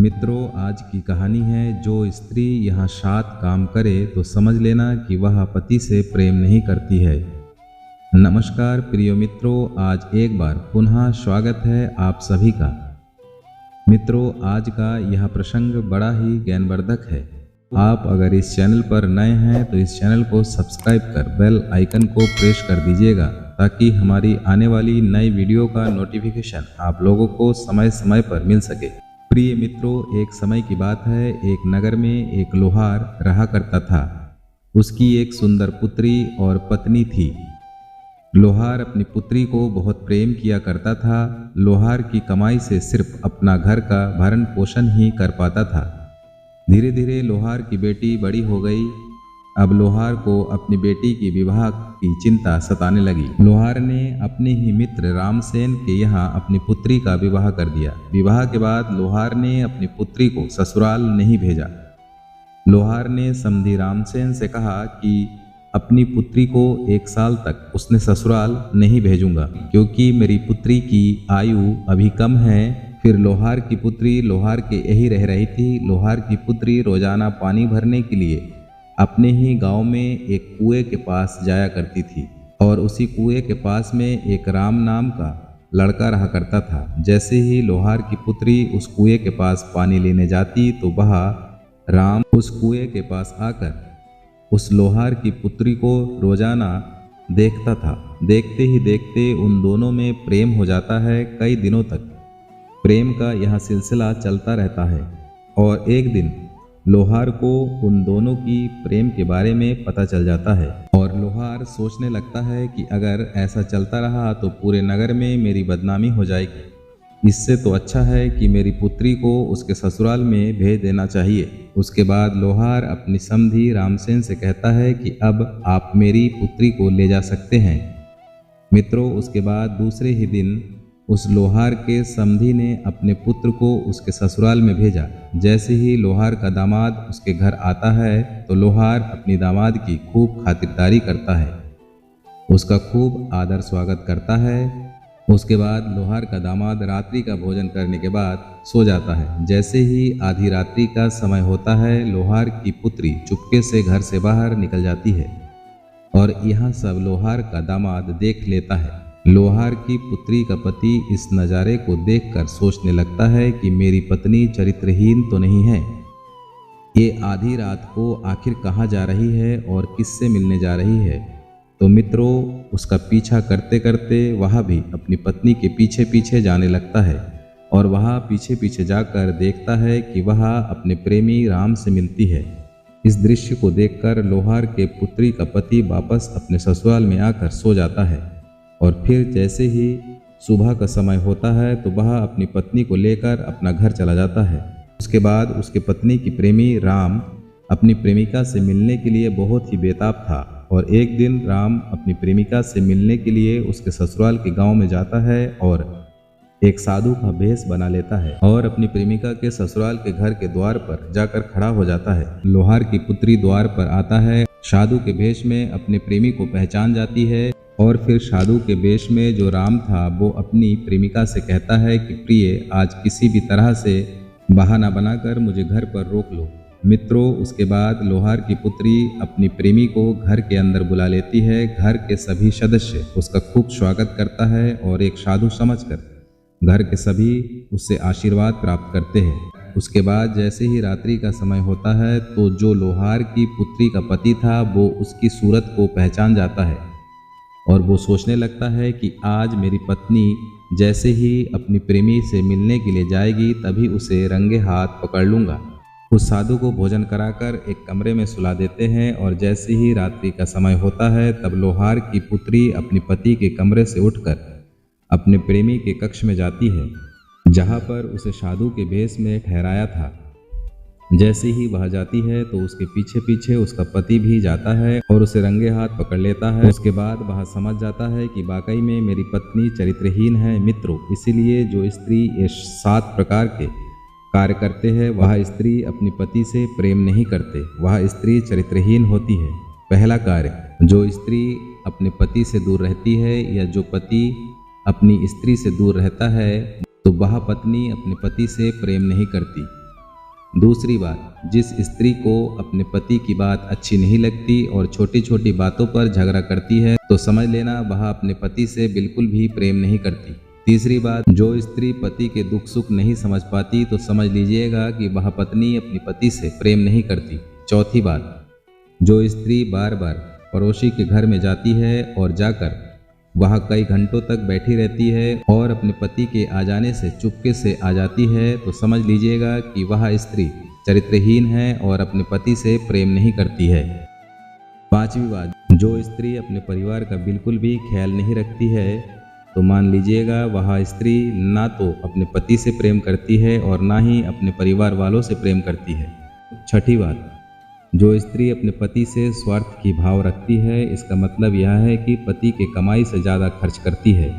मित्रों, आज की कहानी है जो स्त्री यहाँ 7 काम करे तो समझ लेना कि वह पति से प्रेम नहीं करती है। नमस्कार प्रिय मित्रों, आज एक बार पुनः स्वागत है आप सभी का। मित्रों, आज का यह प्रसंग बड़ा ही ज्ञानवर्धक है। आप अगर इस चैनल पर नए हैं तो इस चैनल को सब्सक्राइब कर बेल आइकन को प्रेस कर दीजिएगा ताकि हमारी आने वाली नई वीडियो का नोटिफिकेशन आप लोगों को समय समय पर मिल सके। प्रिय मित्रों, एक समय की बात है, एक नगर में एक लोहार रहा करता था। उसकी एक सुंदर पुत्री और पत्नी थी। लोहार अपनी पुत्री को बहुत प्रेम किया करता था। लोहार की कमाई से सिर्फ अपना घर का भरण पोषण ही कर पाता था। धीरे धीरे लोहार की बेटी बड़ी हो गई। अब लोहार को अपनी बेटी की विवाह की चिंता सताने लगी। लोहार ने अपने ही मित्र रामसेन के यहाँ अपनी पुत्री का विवाह कर दिया। विवाह के बाद लोहार ने अपनी पुत्री को ससुराल नहीं भेजा। लोहार ने समधी रामसेन से कहा कि अपनी पुत्री को 1 साल तक उसने ससुराल नहीं भेजूंगा क्योंकि मेरी पुत्री की आयु अभी कम है। फिर लोहार की पुत्री लोहार के यही रह रही थी। लोहार की पुत्री रोजाना पानी भरने के लिए अपने ही गांव में एक कुएं के पास जाया करती थी और उसी कुएं के पास में एक राम नाम का लड़का रहा करता था। जैसे ही लोहार की पुत्री उस कुएं के पास पानी लेने जाती तो वह राम उस कुएं के पास आकर उस लोहार की पुत्री को रोजाना देखता था। देखते ही देखते उन दोनों में प्रेम हो जाता है। कई दिनों तक प्रेम का यह सिलसिला चलता रहता है और एक दिन लोहार को उन दोनों की प्रेम के बारे में पता चल जाता है और लोहार सोचने लगता है कि अगर ऐसा चलता रहा तो पूरे नगर में मेरी बदनामी हो जाएगी। इससे तो अच्छा है कि मेरी पुत्री को उसके ससुराल में भेज देना चाहिए। उसके बाद लोहार अपनी समधी रामसेन से कहता है कि अब आप मेरी पुत्री को ले जा सकते हैं। मित्रों, उसके बाद दूसरे ही दिन उस लोहार के समधी ने अपने पुत्र को उसके ससुराल में भेजा। जैसे ही लोहार का दामाद उसके घर आता है तो लोहार अपनी दामाद की खूब खातिरदारी करता है, उसका खूब आदर स्वागत करता है। उसके बाद लोहार का दामाद रात्रि का भोजन करने के बाद सो जाता है। जैसे ही आधी रात्रि का समय होता है, लोहार की पुत्री चुपके से घर से बाहर निकल जाती है और यह सब लोहार का दामाद देख लेता है। लोहार की पुत्री का पति इस नज़ारे को देखकर सोचने लगता है कि मेरी पत्नी चरित्रहीन तो नहीं है। ये आधी रात को आखिर कहाँ जा रही है और किससे मिलने जा रही है। तो मित्रों, उसका पीछा करते करते वह भी अपनी पत्नी के पीछे पीछे जाने लगता है और वह पीछे पीछे जाकर देखता है कि वह अपने प्रेमी राम से मिलती है। इस दृश्य को देखकर लोहार के पुत्री का पति वापस अपने ससुराल में आकर सो जाता है और फिर जैसे ही सुबह का समय होता है तो वह अपनी पत्नी को लेकर अपना घर चला जाता है। उसके बाद उसके पत्नी की प्रेमी राम अपनी प्रेमिका से मिलने के लिए बहुत ही बेताब था और एक दिन राम अपनी प्रेमिका से मिलने के लिए उसके ससुराल के गांव में जाता है और एक साधु का भेष बना लेता है और अपनी प्रेमिका के ससुराल के घर के द्वार पर जाकर खड़ा हो जाता है। लोहार की पुत्री द्वार पर आता है, साधु के भेष में अपने प्रेमी को पहचान जाती है और फिर साधु के वेश में जो राम था वो अपनी प्रेमिका से कहता है कि प्रिय, आज किसी भी तरह से बहाना बनाकर मुझे घर पर रोक लो। मित्रों, उसके बाद लोहार की पुत्री अपनी प्रेमी को घर के अंदर बुला लेती है। घर के सभी सदस्य उसका खूब स्वागत करता है और एक साधु समझकर घर के सभी उससे आशीर्वाद प्राप्त करते हैं। उसके बाद जैसे ही रात्रि का समय होता है तो जो लोहार की पुत्री का पति था वो उसकी सूरत को पहचान जाता है और वो सोचने लगता है कि आज मेरी पत्नी जैसे ही अपनी प्रेमी से मिलने के लिए जाएगी तभी उसे रंगे हाथ पकड़ लूँगा। उस साधु को भोजन कराकर एक कमरे में सुला देते हैं और जैसे ही रात्रि का समय होता है तब लोहार की पुत्री अपने पति के कमरे से उठकर अपने प्रेमी के कक्ष में जाती है जहाँ पर उसे साधु के भेष में ठहराया था। जैसे ही वह जाती है तो उसके पीछे पीछे उसका पति भी जाता है और उसे रंगे हाथ पकड़ लेता है। उसके बाद वह समझ जाता है कि वाकई में मेरी पत्नी चरित्रहीन है। मित्रों, इसीलिए जो स्त्री ये 7 प्रकार के कार्य करते हैं वह स्त्री अपने पति से प्रेम नहीं करते, वह स्त्री चरित्रहीन होती है। पहला कार्य, जो स्त्री अपने पति से दूर रहती है या जो पति अपनी स्त्री से दूर रहता है तो वह पत्नी अपने पति से प्रेम नहीं करती। दूसरी बात, जिस स्त्री को अपने पति की बात अच्छी नहीं लगती और छोटी छोटी बातों पर झगड़ा करती है तो समझ लेना वह अपने पति से बिल्कुल भी प्रेम नहीं करती। तीसरी बात, जो स्त्री पति के दुख सुख नहीं समझ पाती तो समझ लीजिएगा कि वह पत्नी अपने पति से प्रेम नहीं करती। चौथी बात, जो स्त्री बार बार पड़ोसी के घर में जाती है और जाकर वह कई घंटों तक बैठी रहती है और अपने पति के आ जाने से चुपके से आ जाती है तो समझ लीजिएगा कि वह स्त्री चरित्रहीन है और अपने पति से प्रेम नहीं करती है। पांचवी बात, जो स्त्री अपने परिवार का बिल्कुल भी ख्याल नहीं रखती है तो मान लीजिएगा वह स्त्री ना तो अपने पति से प्रेम करती है और ना ही अपने परिवार वालों से प्रेम करती है। छठी बात, जो स्त्री अपने पति से स्वार्थ की भाव रखती है इसका मतलब यह है कि पति के कमाई से ज़्यादा खर्च करती है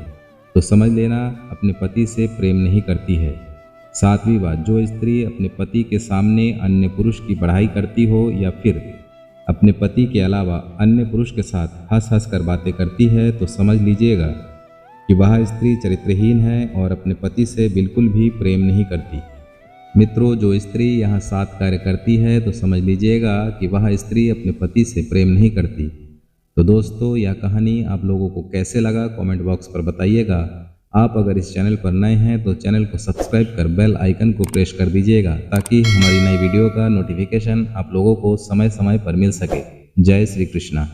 तो समझ लेना अपने पति से प्रेम नहीं करती है। सातवीं बात, जो स्त्री अपने पति के सामने अन्य पुरुष की बढ़ाई करती हो या फिर अपने पति के अलावा अन्य पुरुष के साथ हंस हंस कर बातें करती है तो समझ लीजिएगा कि वह स्त्री चरित्रहीन है और अपने पति से बिल्कुल भी प्रेम नहीं करती। मित्रों, जो स्त्री यहाँ 7 कार्य करती है तो समझ लीजिएगा कि वह स्त्री अपने पति से प्रेम नहीं करती। तो दोस्तों, यह कहानी आप लोगों को कैसे लगा कमेंट बॉक्स पर बताइएगा। आप अगर इस चैनल पर नए हैं तो चैनल को सब्सक्राइब कर बेल आइकन को प्रेस कर दीजिएगा ताकि हमारी नई वीडियो का नोटिफिकेशन आप लोगों को समय समय पर मिल सके। जय श्री कृष्णा।